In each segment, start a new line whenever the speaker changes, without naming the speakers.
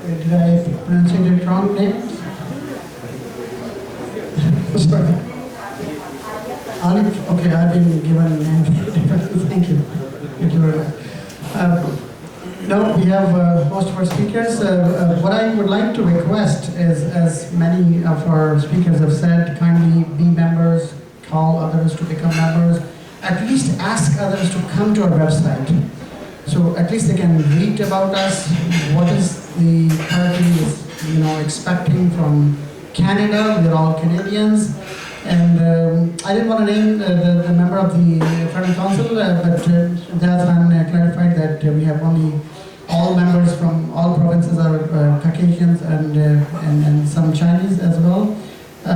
Did I pronounce it wrong name? Sorry. Olive, okay, I've been given a name. Thank you. Thank you very much. Now we have most of our speakers. What I would like to request is, as many of our speakers have said, kindly be members, call others to become members, at least ask others to come to our website. So at least they can read about us, what is the party is, expecting from Canada. We're all Canadians. And I didn't want to name the member of the Federal Council, but Dazan clarified that we have only all members from all provinces are Caucasians and some Chinese as well.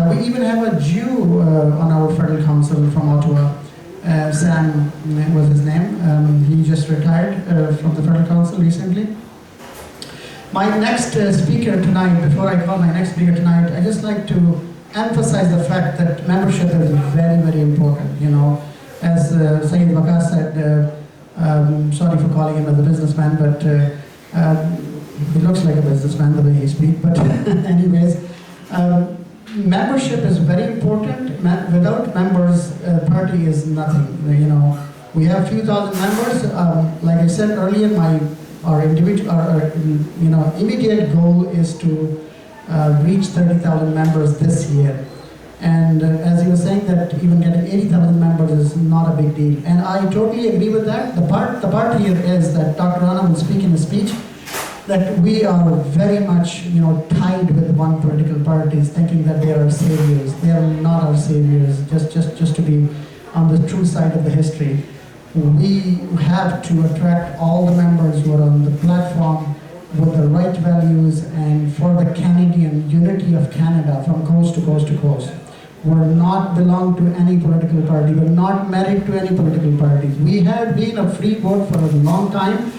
We even have a Jew on our Federal Council from Ottawa. Sam was his name. He just retired from the Federal Council recently. My next speaker tonight, before I call my next speaker tonight, I just like to emphasize the fact that membership is very, very important. As Saeed Waqas said, sorry for calling him as a businessman, but he looks like a businessman the way he speaks. But anyways, membership is very important. Without members, party is nothing. We have few thousand members. Like I said earlier, our immediate goal is to reach 30,000 members this year. And as you were saying, that even getting 80,000 members is not a big deal. And I totally agree with that. The part here is that Dr. Rana will speak in his speech, that we are very much tied with one political parties, thinking that they are our saviors. They are not our saviors, just to be on the true side of the history. We have to attract all the members who are on the platform with the right values and for the Canadian unity of Canada from coast to coast to coast. We're not belong to any political party. We're not married to any political parties. We have been a free vote for a long time.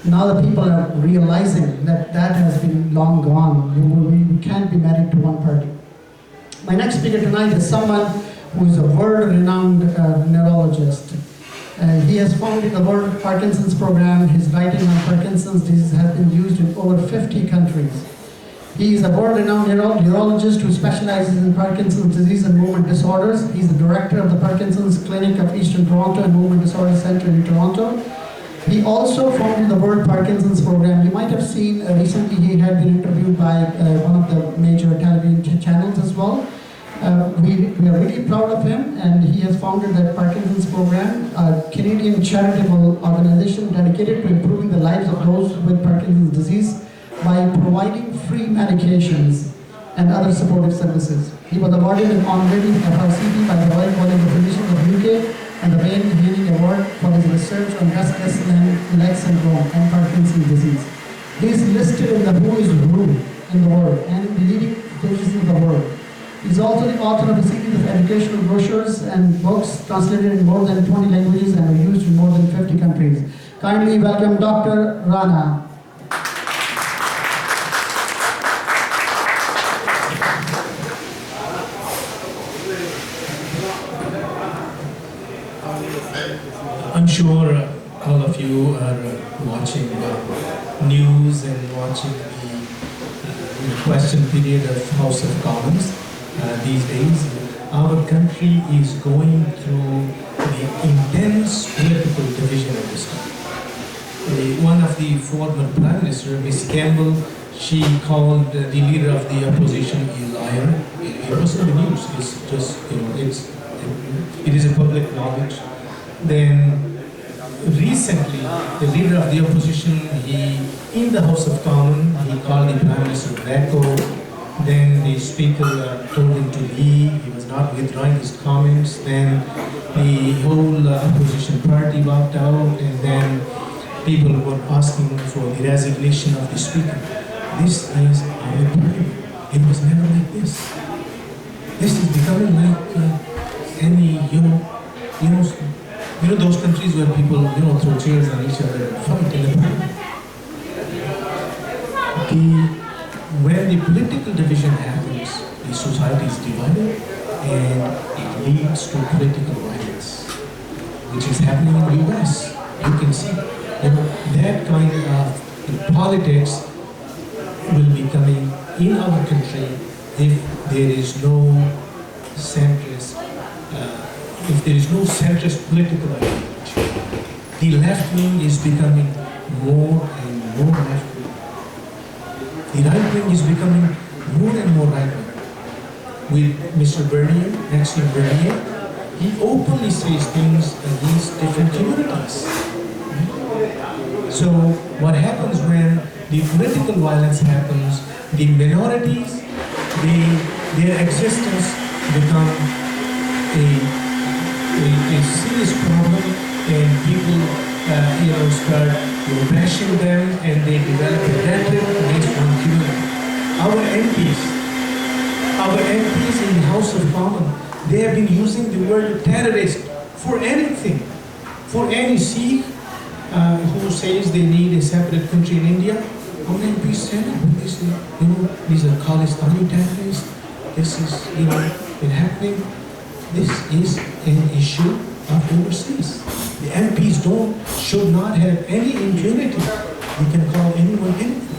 Now the people are realizing that that has been long gone. We can't be married to one party. My next speaker tonight is someone who is a world-renowned neurologist. He has founded the World Parkinson's Program. His writing on Parkinson's disease has been used in over 50 countries. He is a world-renowned neurologist who specializes in Parkinson's disease and movement disorders. He's the director of the Parkinson's Clinic of Eastern Toronto and Movement Disorders Center in Toronto. He also founded the World Parkinson's Program. You might have seen recently he had been interviewed by one of the major television channels as well. We are really proud of him, and he has founded the Parkinson's Program, a Canadian charitable organization dedicated to improving the lives of those with Parkinson's disease by providing free medications and other supportive services. He was awarded an honorary FRCP by the Royal College of Physicians of UK and the Wayne Healing Award for his research on restless leg syndrome and Parkinson's disease. He is listed in the Who is Who in the world and in the leading physicians in the world. He is also the author of a series of educational brochures and books translated in more than 20 languages and are used in more than 50 countries. Kindly welcome Dr. Rana.
I'm sure all of you are watching news and watching the question period of House of Commons these days. Our country is going through the intense political division of this country. One of the former Prime Minister, Miss Campbell, she called the leader of the opposition a liar. It wasn't the news. It's just it is a public knowledge. Then recently, the leader of the opposition, in the House of Commons, he called the Prime Minister Greco. Then the Speaker told him to leave. He was not withdrawing his comments. Then the whole opposition party walked out, and then people were asking for the resignation of the Speaker. This is our party. It was never like this. This is becoming like any, those countries where people, throw chairs on each other and fight in the parliament. When the political division happens, the society is divided and it leads to political violence, which is happening in the US. You can see that kind of politics will becoming in our country if there is no centrist, if there is no centrist political ideology. The left wing is becoming more and more left wing. The right wing is becoming more and more right wing. With Mr. Bernier, Maxime Bernier, he openly says things against different communities. So what happens when the political violence happens, the minorities, their existence become a serious problem, and people start bashing them, and they develop a hatred against one community. Our MPs in the House of Commons, they have been using the word terrorist for anything, for any Sikh who says they need a separate country in India. Our MPs stand up and they say, these are Khalistani terrorists. This is, it happening. This is an issue of overseas. The MPs should not have any impunity. We can call anyone anything.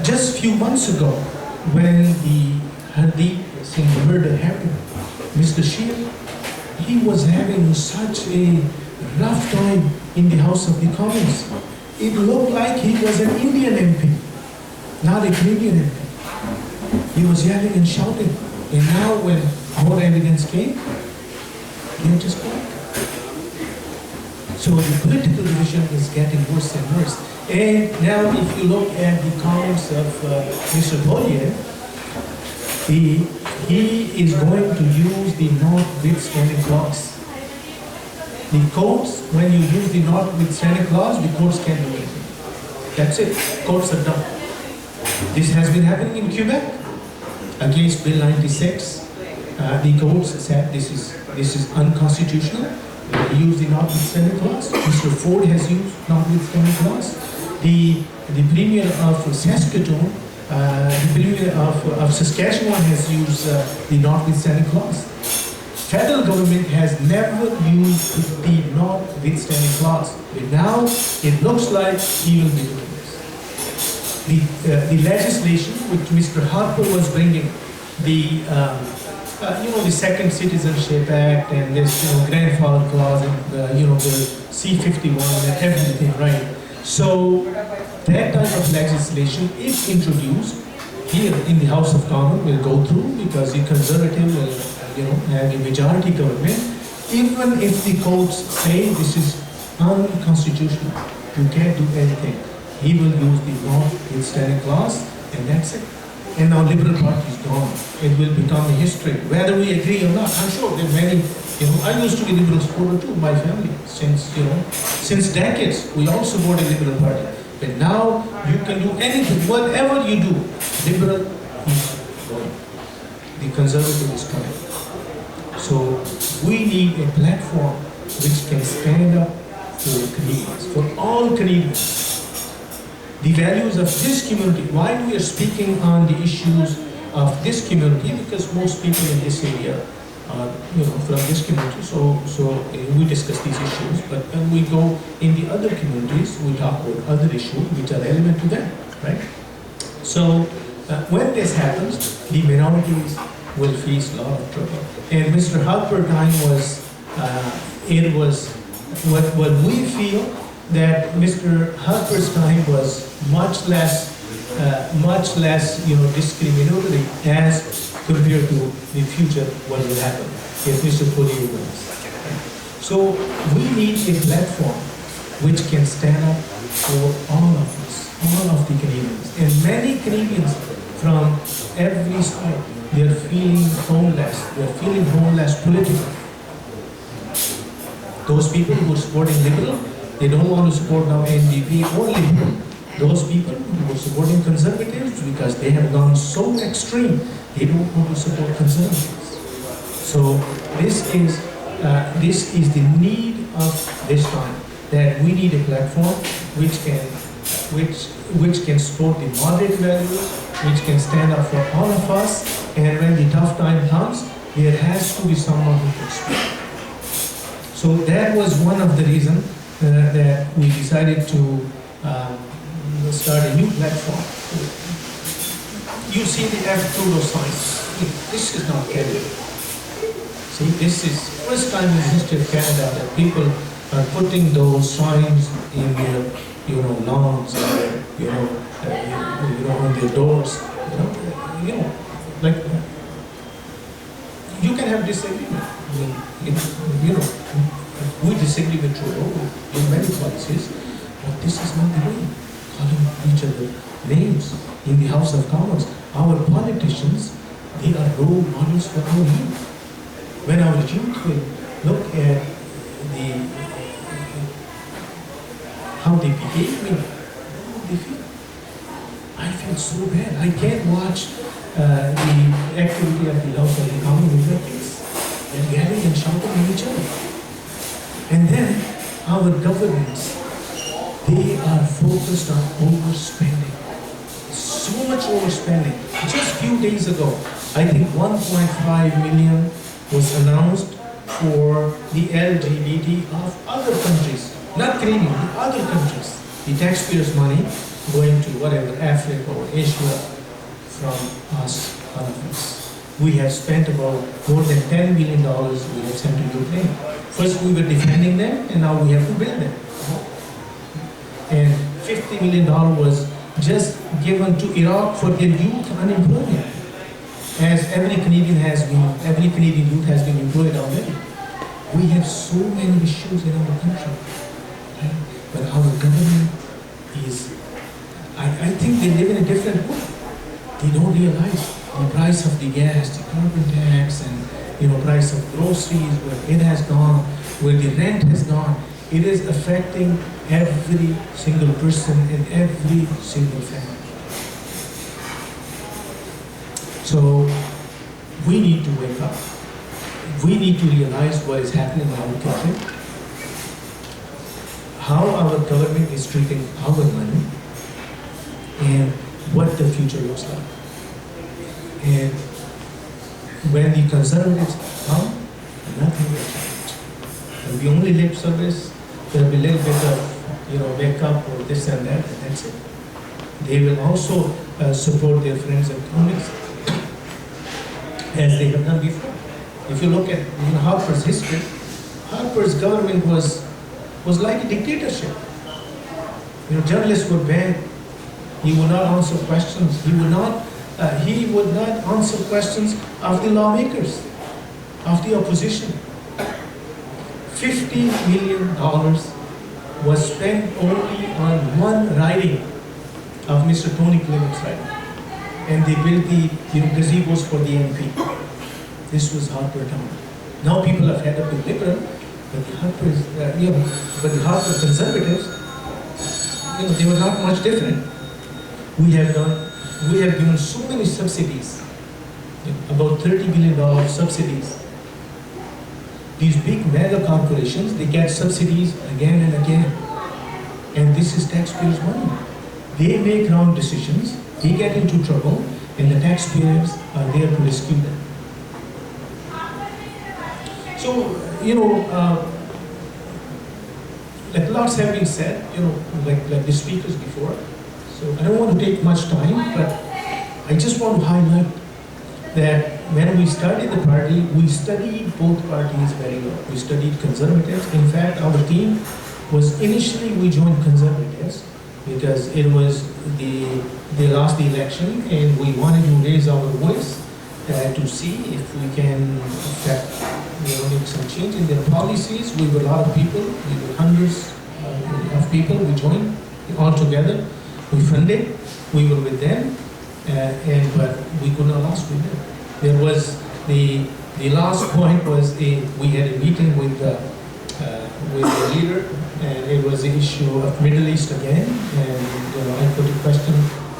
Just a few months ago, when the Hardeep Singh murder happened, Mr. Sheer, he was having such a rough time in the House of the Commons. It looked like he was an Indian MP, not a Canadian MP. He was yelling and shouting. And now when more evidence came, they just quiet. So the political division is getting worse and worse. And now if you look at the comments of Mr. Bollier, he is going to use the notwithstanding clause. The courts, when you use the notwithstanding clause, the courts can't do anything. That's it. Courts are done. This has been happening in Quebec against Bill 96. The courts said this is unconstitutional. Use the notwithstanding clause. Mr. Ford has used notwithstanding clause. The Premier of Saskatoon, the Premier of Saskatchewan has used the notwithstanding clause. Federal government has never used the notwithstanding clause. But now it looks like he will be doing this. The legislation which Mr. Harper was bringing, the Second Citizenship Act and this grandfather clause and the C-51 and everything, right? So that type of legislation, if introduced here in the House of Commons, will go through because the Conservative will have a majority government. Even if the courts say this is unconstitutional, you can't do anything, he will use the notwithstanding clause, and that's it. And now Liberal Party is gone. It will become a history, whether we agree or not. I'm sure there are many, I used to be Liberal supporter too, my family, since decades, we all support a Liberal Party. But now you can do anything, whatever you do, Liberal is going. The Conservative is coming. So we need a platform which can stand up for Canadians, for all Canadians. The values of this community, why we are speaking on the issues of this community, because most people in this area are from this community, so we discuss these issues, but when we go in the other communities, we talk about other issues which are relevant to them, right? So when this happens, the minorities will face a lot of trouble. And Mr. Harper's time was, it was what we feel that Mr. Harper's time was much less discriminatory as compared to the future what will happen if Mr. Bollier wins. So we need a platform which can stand up for all of us, all of the Canadians. And many Canadians from every side, they're feeling homeless. They're feeling homeless politically. Those people who are supporting Liberal, they don't want to support now NDP or Liberal. Those people who are supporting Conservatives, because they have gone so extreme, they don't want to support Conservatives. So this is the need of this time, that we need a platform which can support the moderate values, which can stand up for all of us, and when the tough time comes, there has to be someone who can speak. So that was one of the reasons that we decided to start a new platform you see the F2 signs. This is not Canada. See, this is first time in the history of Canada that people are putting those signs in their, lawns, or their, on their doors. Like you can have disagreement. We disagree with Trudeau in many policies, but this is not the way. Calling each other names in the House of Commons. Our politicians, they are role models for our youth. When our youth will look at how they behave, how they feel. I feel so bad. I can't watch the activity of the House of the Commons with their kids. They're yelling and shouting at each other. And then our governments, they are focused on overspending. So much overspending. Just a few days ago, I think 1.5 million was announced for the LGBT of other countries, not Canadian, the other countries. The taxpayers' money going to whatever, Africa or Asia from us, all of us. We have spent about more than $10 billion we have sent to Ukraine. First we were defending them, and now we have to build them. And $50 million was just given to Iraq for their youth unemployment. As every Canadian youth has been employed already. We have so many issues in our country. Right? But our government is, I think they live in a different world. They don't realize the price of the gas, the carbon tax, and price of groceries, where it has gone, where the rent has gone. It is affecting every single person in every single family. So we need to wake up. We need to realize what is happening in our country, how our government is treating our money, and what the future looks like. And when the Conservatives come, nothing will change. And the only lip service, there will be a little bit of, wake up or this and that, and that's it. They will also support their friends and colleagues, as they have done before. If you look at Harper's history, Harper's government was like a dictatorship. Journalists were banned. He would not answer questions. He would not answer questions of the lawmakers, of the opposition. $50 million was spent only on one riding of Mr. Tony Clement's riding. And they built the gazebos for the MP. This was Harper Town. Now people have fed up with Liberal, but the Harper Conservatives, they were not much different. We have given so many subsidies, about $30 billion subsidies. These big mega corporations, they get subsidies again and again. And this is taxpayers' money. They make wrong decisions, they get into trouble, and the taxpayers are there to rescue them. So, like lots have been said, like the speakers before. So I don't want to take much time, but I just want to highlight that when we started the party, we studied both parties very well. We studied Conservatives. In fact, our team was initially, we joined Conservatives because it was they lost the election, and we wanted to raise our voice to see if we can make some change in their policies. We were a lot of people, we were hundreds of people, we joined all together, we funded, we were with them, but we could not last with them. There was the last point was we had a meeting with the leader, and it was the issue of Middle East again, and I put a question,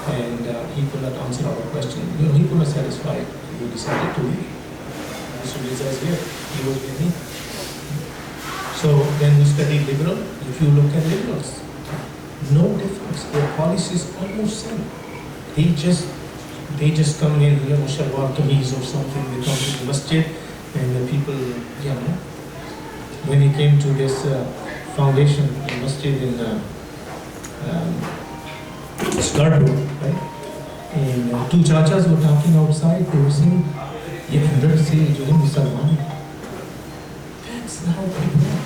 and he could not answer our question. He could not satisfy. We decided to leave. Mr. Riza is here. He was with me. So then we studied Liberal. If you look at Liberals, no difference. Their policies almost same. They just come in, shalwar kameez or something. They come to the masjid, and the people, when he came to this foundation, the masjid in Scarborough, right? And two chachas were talking outside. They were saying, "ये अंदर से जो है मुसलमान." That's how people are.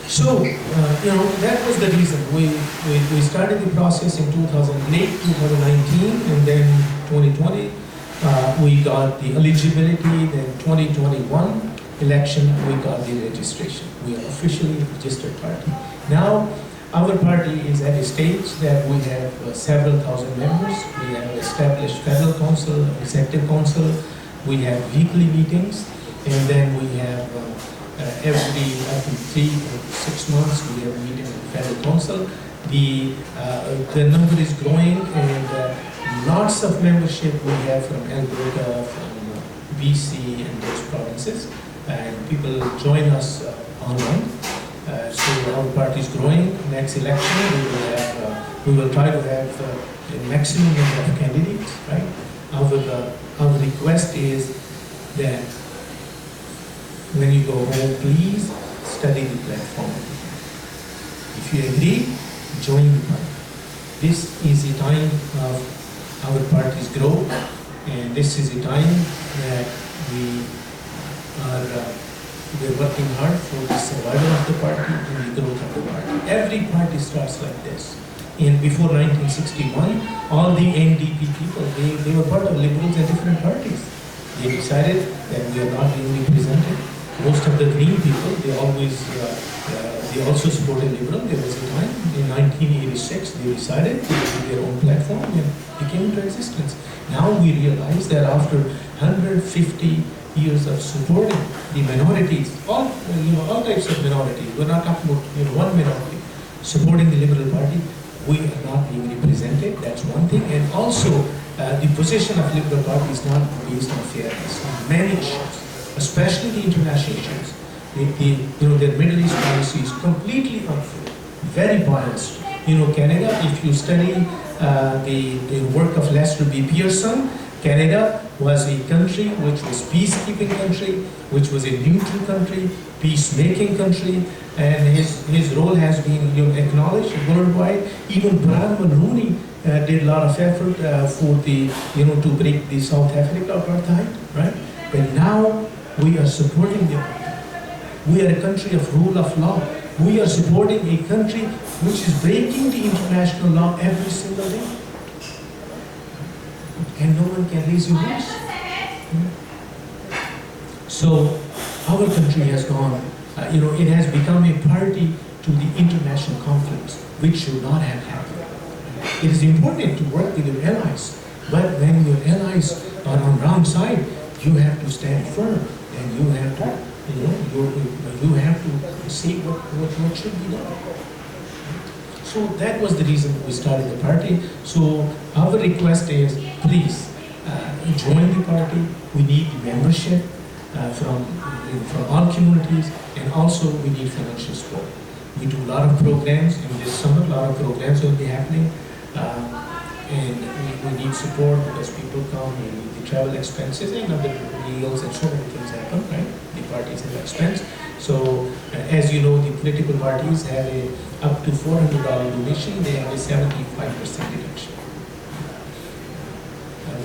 So, that was the reason. We started the process in 2008, 2019, and then 2020. We got the eligibility, then 2021 election, we got the registration. We are officially a registered party. Now, our party is at a stage that we have several thousand members. We have established federal council, executive council. We have weekly meetings, and then we have every 3 or 6 months we have a meeting with federal council. The number is growing, and lots of membership we have from Alberta, from BC, and those provinces, and people join us online. So our party is growing. Next election, we will try to have a maximum number of candidates. Right? Our request is that when you go home, please study the platform. If you agree, join the party. This is the time of our party's growth, and this is the time that we're working hard for the survival of the party and the growth of the party. Every party starts like this. And before 1961, all the NDP people, they were part of liberals and different parties. They decided that we are not being represented. Most of the Green people, they also supported Liberal. There was a time in 1986 they decided to do their own platform and became into existence. Now we realize that after 150 years of supporting the minorities, all types of minorities, we're not talking about one minority, supporting the Liberal Party, we are not being represented. That's one thing, and also the position of Liberal Party is not based on fairness on many issues, especially the international issues. Their Middle East policy is completely unfair, very biased. Canada, if you study the work of Lester B. Pearson, Canada was a country which was peacekeeping country, which was a neutral country, peacemaking country, and his role has been acknowledged worldwide. Even Brian Mulroney did a lot of effort for to break the South Africa apartheid, right? But now we are supporting them. We are a country of rule of law. We are supporting a country which is breaking the international law every single day. And no one can raise your voice. So our country has gone, it has become a party to the international conflicts, which should not have happened. It is important to work with your allies, but when your allies are on wrong side, you have to stand firm, and you have to, you have to say what should be done. So that was the reason we started the party. So our request is, please join the party. We need membership from all communities, and also we need financial support. We do a lot of programs in this summer. A lot of programs will be happening, and we need support because people come. We need the travel expenses and other meals and so many things happen. Right? The parties have expense. So, as you know, the political parties have up to $400 donation. They have a 75% deduction.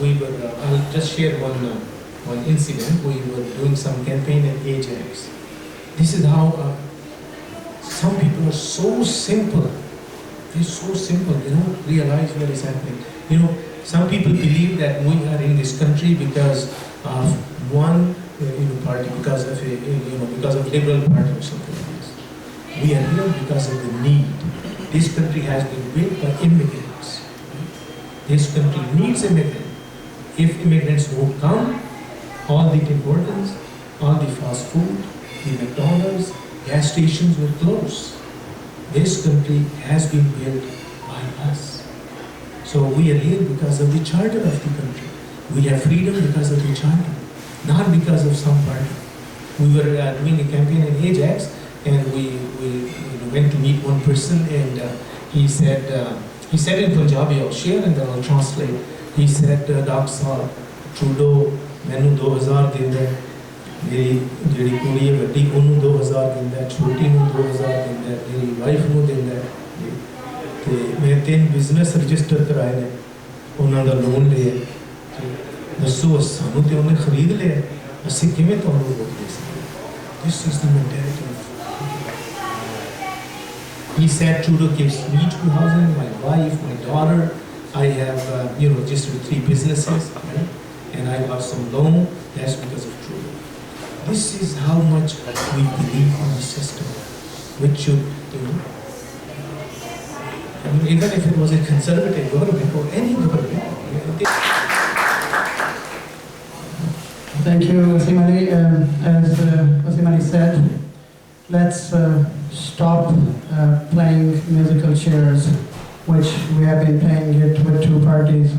I'll just share one incident. We were doing some campaign at Ajax. This is how some people are so simple. They're so simple. They don't realize what is happening. Some people believe that we are in this country because of one party, because of Liberal Party or something like this. We are here because of the need. This country has been built by immigrants. This country needs immigrants. If immigrants won't come, all the Tim Hortons, all the fast food, the McDonald's, gas stations will close. This country has been built by us. So we are here because of the charter of the country. We have freedom because of the charter, not because of some party. We were doing a campaign in Ajax, and we went to meet one person, and he said in Punjabi, I'll share and then I'll translate. He said, Dr. Saab, Trudeau, मैनू 2000 ਦਿੰਦਾ ਮੇਰੀ ਜਿਹੜੀ ਕੁੜੀ ਹੈ ਵੱਡੀ ਉਹਨੂੰ 2000 ਦਿੰਦਾ ਛੋਟੀ ਨੂੰ 2000 ਦਿੰਦਾ ਮੇਰੀ ਵਾਈਫ ਨੂੰ ਦਿੰਦਾ ਤੇ ਮੈਂ 3 ਬਿਜ਼ਨਸ ਰਜਿਸਟਰ ਕਰਾਏ ਨੇ ਉਹਨਾਂ ਦਾ ਲੋਨ ਲਿਆ ਦੱਸੋ ਸਾਨੂੰ ਤੇ ਉਹਨੇ ਖਰੀਦ ਲਿਆ ਅਸੀਂ ਕਿਵੇਂ ਤੁਹਾਨੂੰ ਵੋਟ ਦੇ ਸਕਦੇ this is the mentality he said Trudeau gives me 2,000 my wife my daughter I have registered 3 businesses and I got some loan that's because of Trudeau this is how much we believe in the system which should even if it was a conservative government or any government
Thank you, Wasim Ali. As Wasim Ali said, let's stop playing musical chairs, which we have been playing it with 2 parties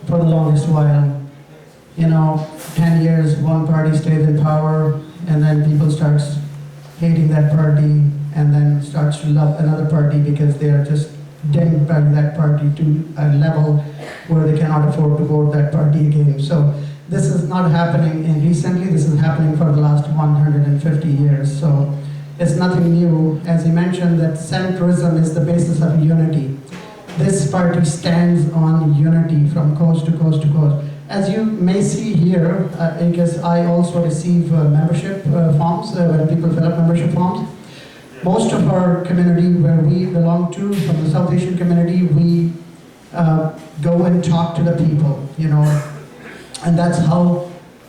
for the longest while. 10 years, one party stays in power, and then people start hating that party, and then starts to love another party because they are just dimmed by that party to a level where they cannot afford to vote that party again. So this is not happening recently, this is happening for the last 150 years. So it's nothing new. As he mentioned, that centrism is the basis of unity. This party stands on unity from coast to coast to coast. As you may see here, because I also receive membership forms, when people fill up membership forms. Most of our community where we belong to, from the South Asian community, we go and talk to the people, and that's how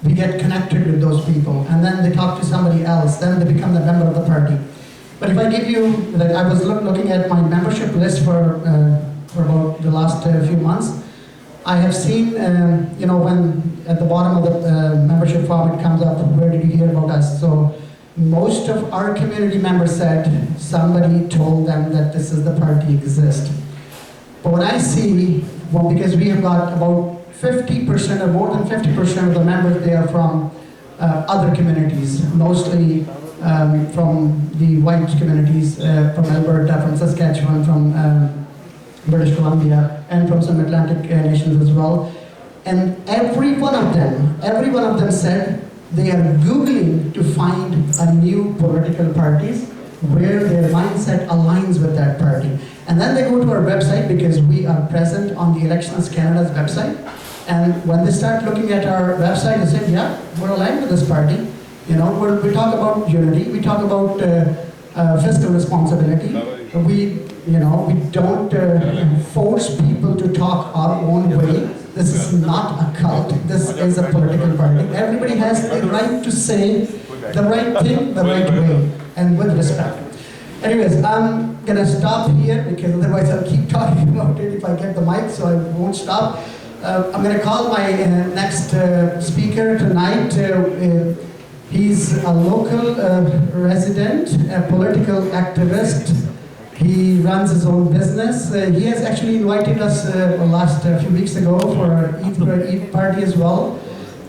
we get connected with those people. And then they talk to somebody else, then they become the member of the party. But if I give you, like I was looking at my membership list for about the last few months, I have seen, when at the bottom of the membership form it comes up, where did you hear about us? So most of our community members said somebody told them that this is the party exists. But when I see, because we have got about 50% or more than 50% of the members, they are from other communities, mostly from the white communities, from Alberta, from Saskatchewan, from British Columbia, and from some Atlantic nations as well. And every one of them said they are Googling to find a new political parties where their mindset aligns with that party. And then they go to our website because we are present on the Elections Canada's website. And when they start looking at our website, they say, yeah, we're aligned with this party. We talk about unity, we talk about fiscal responsibility. We don't force people to talk our own way. This is not a cult, this is a political party. Everybody has the right to say the right thing, the right way, and with respect. Anyways, I'm gonna stop here because otherwise I'll keep talking about it if I get the mic, so I won't stop. I'm gonna call my next speaker tonight. He's a local resident, a political activist. He runs his own business. He has actually invited us last few weeks ago for our Eid party as well.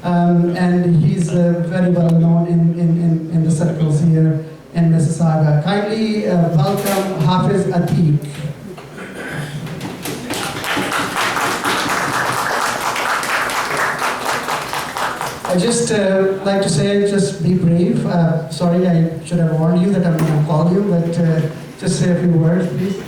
And he's very well known in the circles here in Mississauga. Kindly welcome Hafiz Atiq. I just like to say, just be brief. Sorry, I should have warned you that I'm going to call you, but just say a few words, please.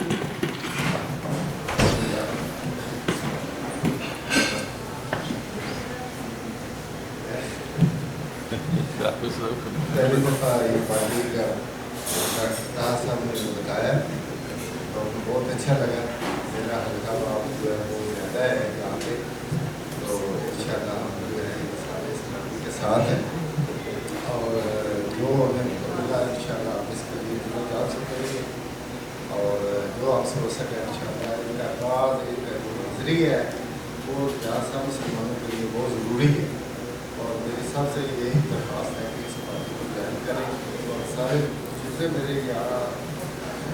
पहली दफ़ा ये party का कहा साहब ने बताया तो बहुत अच्छा लगा मेरा हल्का भाव जो है वो ज़्यादा है यहाँ पे तो इंशाल्लाह हम जो है सारे इस पार्टी के साथ हैं और जो हमें मिला इंशाल्लाह आप इसके लिए जो जा सकेंगे और जो आपसे हो सके इंशाल्लाह इनका आवाज़ एक नजरिया है वो जहाँ सब मुसलमानों के लिए बहुत ज़रूरी है और मेरे हिसाब से यही दरख्वास्त है कि इस पार्टी को ज्वाइन करें और सारे जितने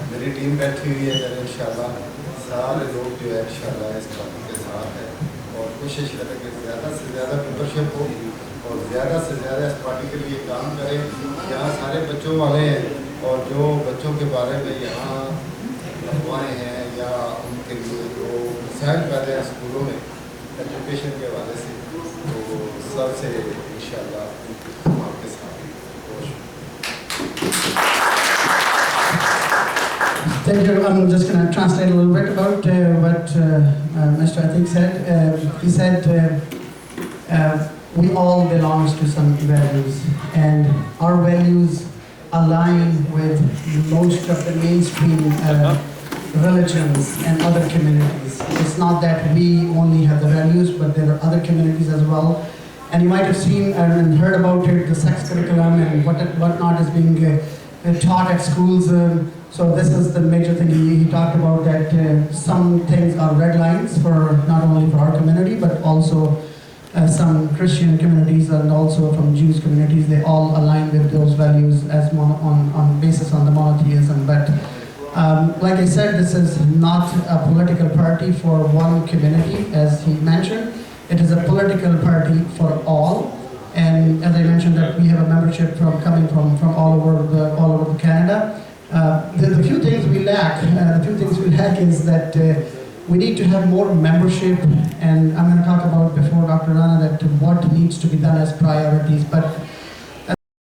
मेरी टीम बैठी हुई है अगर इंशाल्लाह सारे लोग जो है इंशाल्लाह इस पार्टी के साथ हैं और कोशिश करें कि ज़्यादा से ज़्यादा मेंबरशिप हो और ज़्यादा से ज़्यादा इस पार्टी के लिए काम करें। यहाँ सारे बच्चों वाले हैं और जो बच्चों के बारे में यहाँ अफवाहें हैं या उनके लिए जो मसाइल पैदा हैं स्कूलों में एजुकेशन के हवाले से तो सबसे इंशाल्लाह आपके साथ।
Thank you. I'm just going to translate a little bit about what Mr. I think said, he said we all belong to some values, and our values align with most of the mainstream religions and other communities. It's not that we only have the values, but there are other communities as well. And you might have seen and heard about it, the sex curriculum and whatnot is being taught at schools. So this is the major thing he talked about, that some things are red lines for not only for our community, but also some Christian communities and also from Jewish communities. They all align with those values as on basis on the monotheism. But like I said, this is not a political party for one community, as he mentioned. It is a political party for all. And as I mentioned, that we have a membership coming from all over Canada. The few things we lack, is that we need to have more membership, and I'm going to talk about before Dr. Rana that what needs to be done as priorities. But